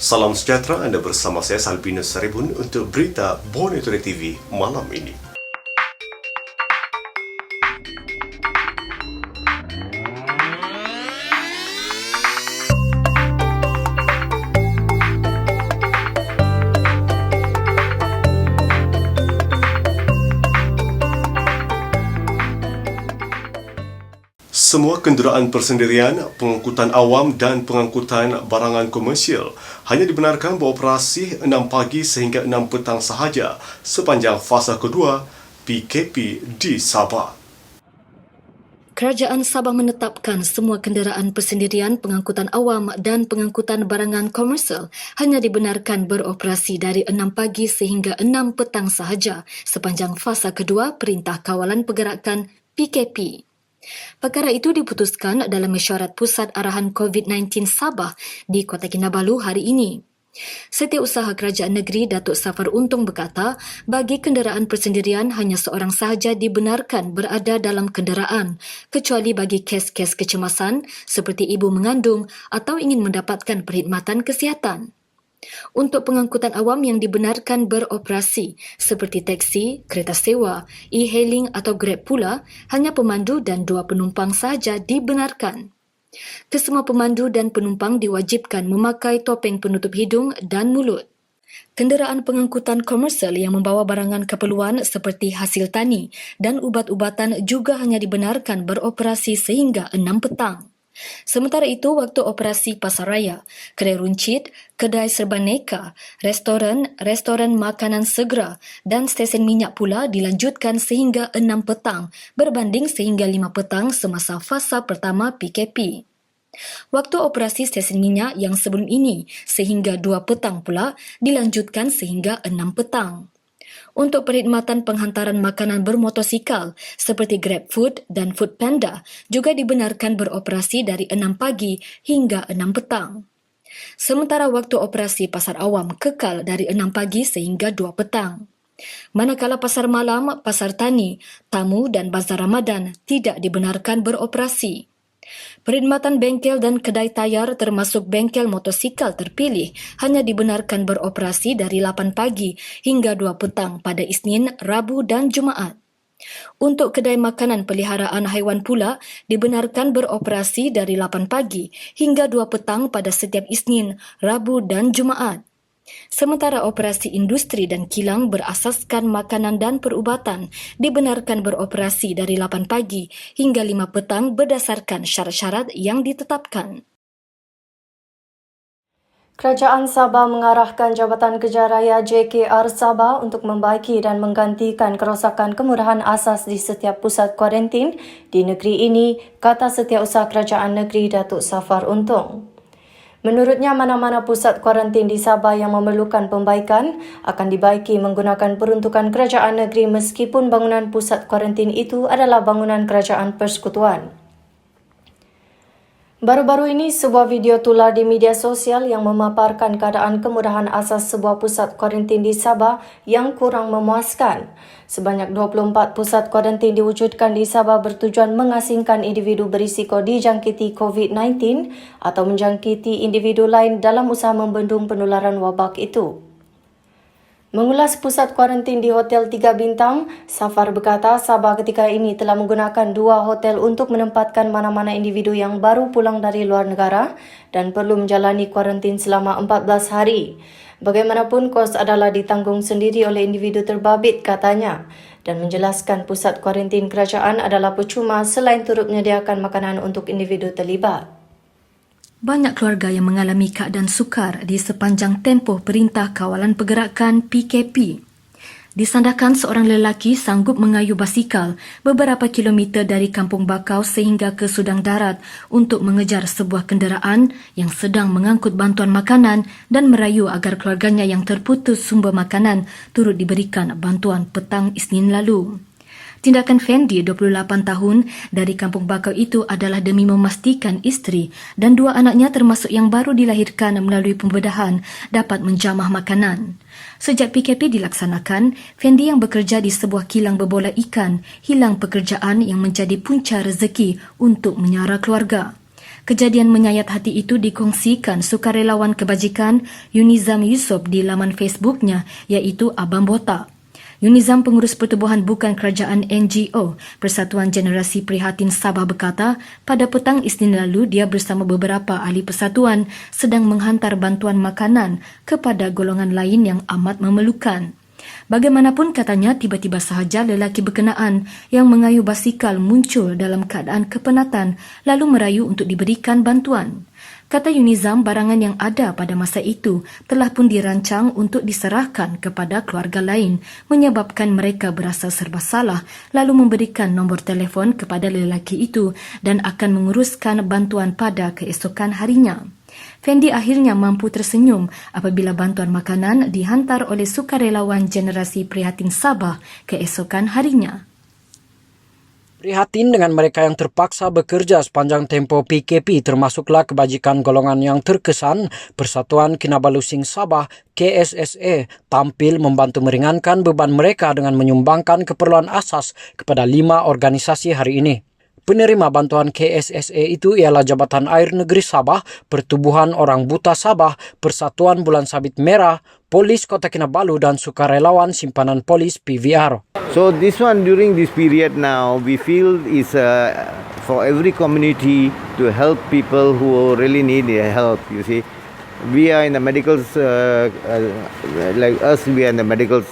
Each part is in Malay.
Salam sejahtera, anda bersama saya Salbinus Saribun untuk berita Bonitore TV malam ini. Semua kenderaan persendirian, pengangkutan awam dan pengangkutan barangan komersial hanya dibenarkan beroperasi 6 pagi sehingga 6 petang sahaja sepanjang fasa kedua PKP di Sabah. Kerajaan Sabah menetapkan semua kenderaan persendirian, pengangkutan awam dan pengangkutan barangan komersial hanya dibenarkan beroperasi dari 6 pagi sehingga 6 petang sahaja sepanjang fasa kedua Perintah Kawalan Pergerakan PKP. Perkara itu diputuskan dalam mesyuarat Pusat Arahan COVID-19 Sabah di Kota Kinabalu hari ini. Setiausaha Kerajaan Negeri Datuk Safar Untung berkata, bagi kenderaan persendirian hanya seorang sahaja dibenarkan berada dalam kenderaan, kecuali bagi kes-kes kecemasan seperti ibu mengandung atau ingin mendapatkan perkhidmatan kesihatan. Untuk pengangkutan awam yang dibenarkan beroperasi seperti teksi, kereta sewa, e-hailing atau Grab pula, hanya pemandu dan 2 penumpang sahaja dibenarkan. Kesemua pemandu dan penumpang diwajibkan memakai topeng penutup hidung dan mulut. Kenderaan pengangkutan komersial yang membawa barangan keperluan seperti hasil tani dan ubat-ubatan juga hanya dibenarkan beroperasi sehingga 6 petang. Sementara itu, waktu operasi pasaraya, kedai runcit, kedai serba neka, restoran makanan segera dan stesen minyak pula dilanjutkan sehingga 6 petang berbanding sehingga 5 petang semasa fasa pertama PKP. Waktu operasi stesen minyak yang sebelum ini sehingga 2 petang pula dilanjutkan sehingga 6 petang. Untuk perkhidmatan penghantaran makanan bermotosikal seperti GrabFood dan Foodpanda juga dibenarkan beroperasi dari 6 pagi hingga 6 petang. Sementara waktu operasi pasar awam kekal dari 6 pagi sehingga 2 petang. Manakala pasar malam, pasar tani, tamu dan bazar Ramadan tidak dibenarkan beroperasi. Perkhidmatan bengkel dan kedai tayar termasuk bengkel motosikal terpilih hanya dibenarkan beroperasi dari 8 pagi hingga 2 petang pada Isnin, Rabu dan Jumaat. Untuk kedai makanan peliharaan haiwan pula dibenarkan beroperasi dari 8 pagi hingga 2 petang pada setiap Isnin, Rabu dan Jumaat. Sementara operasi industri dan kilang berasaskan makanan dan perubatan dibenarkan beroperasi dari 8 pagi hingga 5 petang berdasarkan syarat-syarat yang ditetapkan. Kerajaan Sabah mengarahkan Jabatan Kejar Raya JKR Sabah untuk membaiki dan menggantikan kerosakan kemurahan asas di setiap pusat kuarantin di negeri ini, kata Setiausaha Kerajaan Negeri Datuk Safar Untung. Menurutnya, mana-mana pusat kuarantin di Sabah yang memerlukan pembaikan akan dibaiki menggunakan peruntukan kerajaan negeri meskipun bangunan pusat kuarantin itu adalah bangunan kerajaan persekutuan. Baru-baru ini, sebuah video tular di media sosial yang memaparkan keadaan kemurahan asas sebuah pusat kuarantin di Sabah yang kurang memuaskan. Sebanyak 24 pusat kuarantin diwujudkan di Sabah bertujuan mengasingkan individu berisiko dijangkiti COVID-19 atau menjangkiti individu lain dalam usaha membendung penularan wabak itu. Mengulas pusat kuarantin di Hotel 3 Bintang, Safar berkata Sabah ketika ini telah menggunakan 2 hotel untuk menempatkan mana-mana individu yang baru pulang dari luar negara dan perlu menjalani kuarantin selama 14 hari. Bagaimanapun, kos adalah ditanggung sendiri oleh individu terbabit, katanya, dan menjelaskan pusat kuarantin kerajaan adalah percuma selain turut menyediakan makanan untuk individu terlibat. Banyak keluarga yang mengalami keadaan sukar di sepanjang tempoh Perintah Kawalan Pergerakan PKP. Disandarkan seorang lelaki sanggup mengayuh basikal beberapa kilometer dari Kampung Bakau sehingga ke Sudang Darat untuk mengejar sebuah kenderaan yang sedang mengangkut bantuan makanan dan merayu agar keluarganya yang terputus sumber makanan turut diberikan bantuan petang Isnin lalu. Tindakan Fendi, 28 tahun, dari Kampung Bakau itu adalah demi memastikan isteri dan 2 anaknya termasuk yang baru dilahirkan melalui pembedahan dapat menjamah makanan. Sejak PKP dilaksanakan, Fendi yang bekerja di sebuah kilang berbola ikan hilang pekerjaan yang menjadi punca rezeki untuk menyara keluarga. Kejadian menyayat hati itu dikongsikan sukarelawan kebajikan Yunizam Yusof di laman Facebooknya iaitu Abang Botak. Yunizam, pengurus pertubuhan bukan kerajaan NGO Persatuan Generasi Prihatin Sabah berkata, pada petang Isnin lalu dia bersama beberapa ahli persatuan sedang menghantar bantuan makanan kepada golongan lain yang amat memerlukan. Bagaimanapun katanya, tiba-tiba sahaja lelaki berkenaan yang mengayuh basikal muncul dalam keadaan kepenatan lalu merayu untuk diberikan bantuan. Kata Yunizam, barangan yang ada pada masa itu telah pun dirancang untuk diserahkan kepada keluarga lain menyebabkan mereka berasa serba salah lalu memberikan nombor telefon kepada lelaki itu dan akan menguruskan bantuan pada keesokan harinya. Fendi akhirnya mampu tersenyum apabila bantuan makanan dihantar oleh sukarelawan Generasi Prihatin Sabah keesokan harinya. Prihatin dengan mereka yang terpaksa bekerja sepanjang tempoh PKP, termasuklah kebajikan golongan yang terkesan Persatuan Kinabalu Sing Sabah KSSA tampil membantu meringankan beban mereka dengan menyumbangkan keperluan asas kepada 5 organisasi hari ini. Penerima bantuan KSSA itu ialah Jabatan Air Negeri Sabah, Pertubuhan Orang Buta Sabah, Persatuan Bulan Sabit Merah, Polis Kota Kinabalu dan Sukarelawan Simpanan Polis PVR. So this one during this period now we feel is for every community to help people who really need help. You see, we are in the medical like us. We are in the medical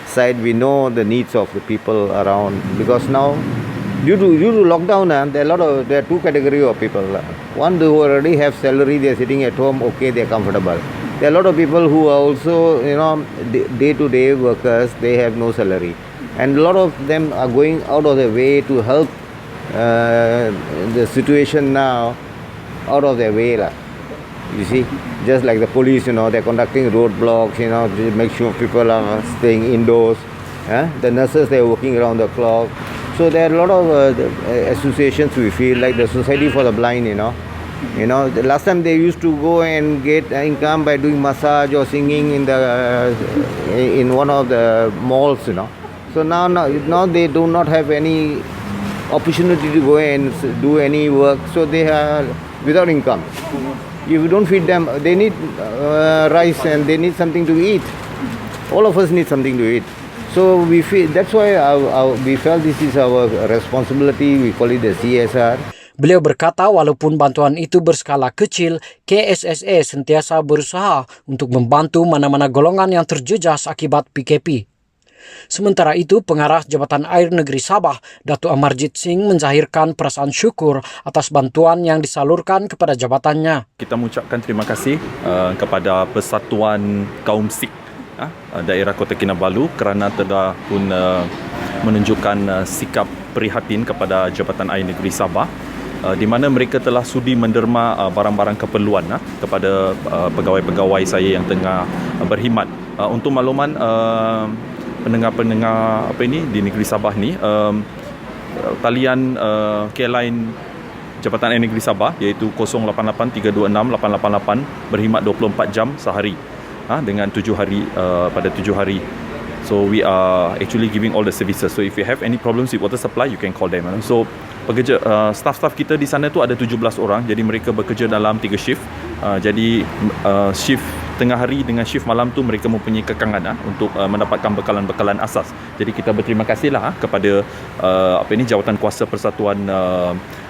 side. We know the needs of the people around because now. Due to lockdown, there are 2 categories of people. One who already have salary, they are sitting at home, okay, they are comfortable. There are a lot of people who are also, day-to-day workers, they have no salary. And a lot of them are going out of their way to help the situation now out of their way. You see, just like the police, they're conducting roadblocks, to make sure people are staying indoors. The nurses, they're working around the clock. So there are a lot of associations we feel like the Society for the Blind, the last time they used to go and get income by doing massage or singing in one of the malls, So now they do not have any opportunity to go and do any work, so they are without income. If you don't feed them, they need rice and they need something to eat. All of us need something to eat. So we feel that's why we felt this is our responsibility. We call it the CSR. Beliau berkata walaupun bantuan itu berskala kecil, KSSA sentiasa berusaha untuk membantu mana-mana golongan yang terjejas akibat PKP. Sementara itu, Pengarah Jabatan Air Negeri Sabah, Datuk Amarjit Singh menzahirkan perasaan syukur atas bantuan yang disalurkan kepada jabatannya. Kita mengucapkan terima kasih kepada Persatuan Kaum Sikh daerah Kota Kinabalu kerana telah pun menunjukkan sikap prihatin kepada Jabatan Air Negeri Sabah di mana mereka telah sudi menderma barang-barang keperluan kepada pegawai-pegawai saya yang tengah berkhidmat. Untuk makluman pendengar-pendengar di negeri Sabah ni, talian K-Line Jabatan Air Negeri Sabah iaitu 088-326-888 berkhidmat 24 jam sehari. Dengan 7 hari pada 7 hari. So we are actually giving all the services. So if you have any problems with water supply, you can call them. So pekerja staff-staff kita di sana tu ada 17 orang. Jadi mereka bekerja dalam 3 shift. Jadi shift tengah hari dengan shift malam tu mereka mempunyai kekangan untuk mendapatkan bekalan-bekalan asas. Jadi kita berterima kasihlah kepada Jawatan Kuasa Persatuan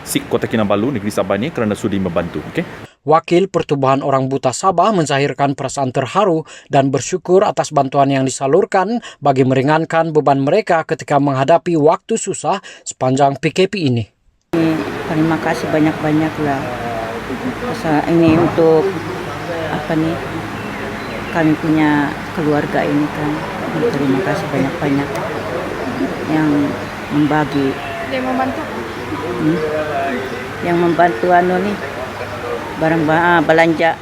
Sikh Kota Kinabalu Negeri Sabah ni kerana sudi membantu. Okay? Wakil Pertubuhan Orang Buta Sabah menzahirkan perasaan terharu dan bersyukur atas bantuan yang disalurkan bagi meringankan beban mereka ketika menghadapi waktu susah sepanjang PKP ini. Terima kasih banyak-banyaklah. Ini untuk kami punya keluarga ini kan. Terima kasih banyak-banyak yang membagi. Yang membantu. Yang membantu barang belanja.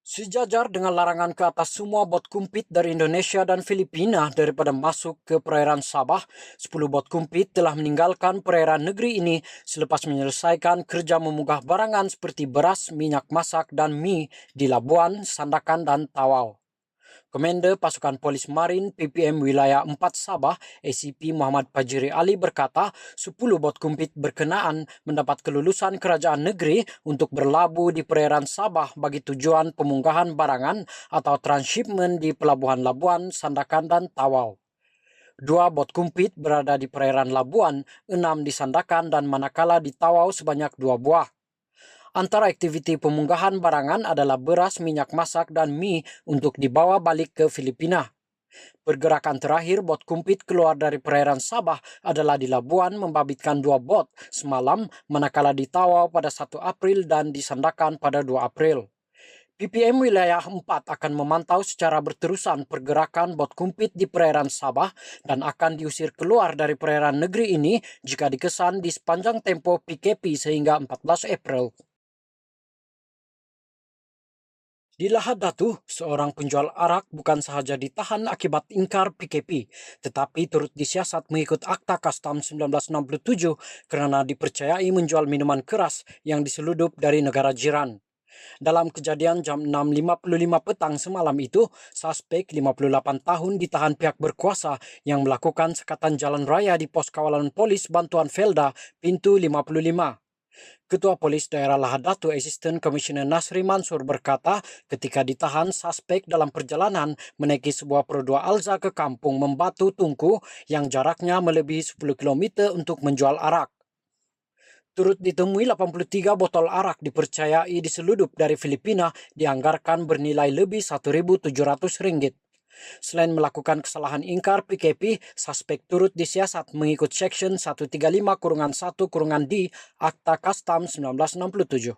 Sejajar dengan larangan ke atas semua bot kumpit dari Indonesia dan Filipina daripada masuk ke perairan Sabah, 10 bot kumpit telah meninggalkan perairan negeri ini selepas menyelesaikan kerja memunggah barangan seperti beras, minyak masak dan mie di Labuan, Sandakan dan Tawau. Komander Pasukan Polis Marin PPM Wilayah 4 Sabah, ACP Muhammad Fajri Ali berkata 10 bot kumpit berkenaan mendapat kelulusan kerajaan negeri untuk berlabuh di perairan Sabah bagi tujuan pemunggahan barangan atau transshipment di Pelabuhan Labuan, Sandakan dan Tawau. 2 bot kumpit berada di perairan Labuan, 6 di Sandakan dan manakala di Tawau sebanyak 2 buah. Antara aktiviti pemunggahan barangan adalah beras, minyak masak, dan mie untuk dibawa balik ke Filipina. Pergerakan terakhir bot kumpit keluar dari perairan Sabah adalah di Labuan membabitkan 2 bot semalam, manakala di Tawau pada 1 April dan di Sandakan pada 2 April. PPM Wilayah 4 akan memantau secara berterusan pergerakan bot kumpit di perairan Sabah dan akan diusir keluar dari perairan negeri ini jika dikesan di sepanjang tempo PKP sehingga 14 April. Di Lahad Datu, seorang penjual arak bukan sahaja ditahan akibat ingkar PKP, tetapi turut disiasat mengikut Akta Kastam 1967 kerana dipercayai menjual minuman keras yang diseludup dari negara jiran. Dalam kejadian jam 6.55 petang semalam itu, suspek 58 tahun ditahan pihak berkuasa yang melakukan sekatan jalan raya di pos kawalan polis bantuan Felda, pintu 55. Ketua Polis Daerah Lahad Datu Asisten Komisioner Nasri Mansur berkata ketika ditahan suspek dalam perjalanan menaiki sebuah Pro 2 Alza ke kampung Membatu Tungku yang jaraknya melebihi 10 km untuk menjual arak. Turut ditemui 83 botol arak dipercayai diseludup dari Filipina dianggarkan bernilai lebih Rp1.700. Selain melakukan kesalahan ingkar PKP, suspek turut disiasat mengikut Seksyen 135-1-D Akta Kastam 1967.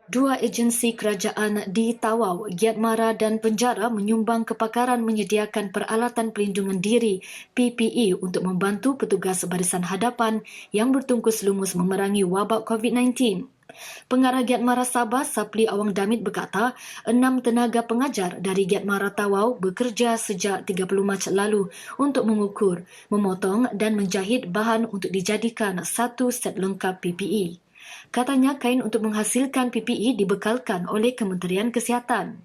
2 agensi kerajaan di Tawau, Giat Mara dan Penjara menyumbang kepakaran menyediakan peralatan pelindungan diri PPE untuk membantu petugas barisan hadapan yang bertungkus lumus memerangi wabak COVID-19. Pengarah Giat Mara Sabah, Sapli Awang Damit berkata, 6 tenaga pengajar dari Giat Mara Tawau bekerja sejak 30 Mac lalu untuk mengukur, memotong dan menjahit bahan untuk dijadikan satu set lengkap PPE. Katanya kain untuk menghasilkan PPE dibekalkan oleh Kementerian Kesihatan.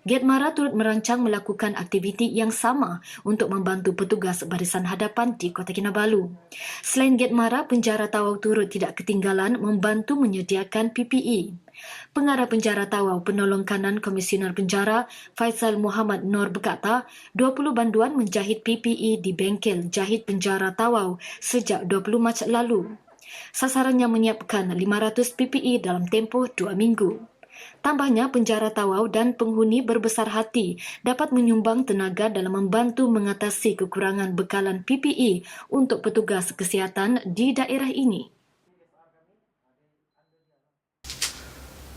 Giat Mara turut merancang melakukan aktiviti yang sama untuk membantu petugas barisan hadapan di Kota Kinabalu. Selain Giat Mara, Penjara Tawau turut tidak ketinggalan membantu menyediakan PPE. Pengarah Penjara Tawau, Penolong Kanan Komisioner Penjara, Faisal Muhammad Nur berkata, 20 banduan menjahit PPE di bengkel jahit Penjara Tawau sejak 20 Mac lalu. Sasarannya menyiapkan 500 PPE dalam tempoh 2 minggu. Tambahnya, Penjara Tawau dan penghuni berbesar hati dapat menyumbang tenaga dalam membantu mengatasi kekurangan bekalan PPE untuk petugas kesihatan di daerah ini.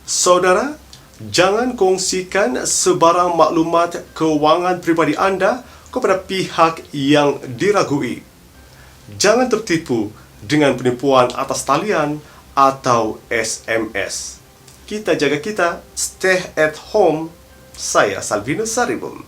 Saudara, jangan kongsikan sebarang maklumat kewangan pribadi anda kepada pihak yang diragui. Jangan tertipu dengan penipuan atas talian atau SMS. Kita jaga kita, stay at home. Saya Salvino Saribum.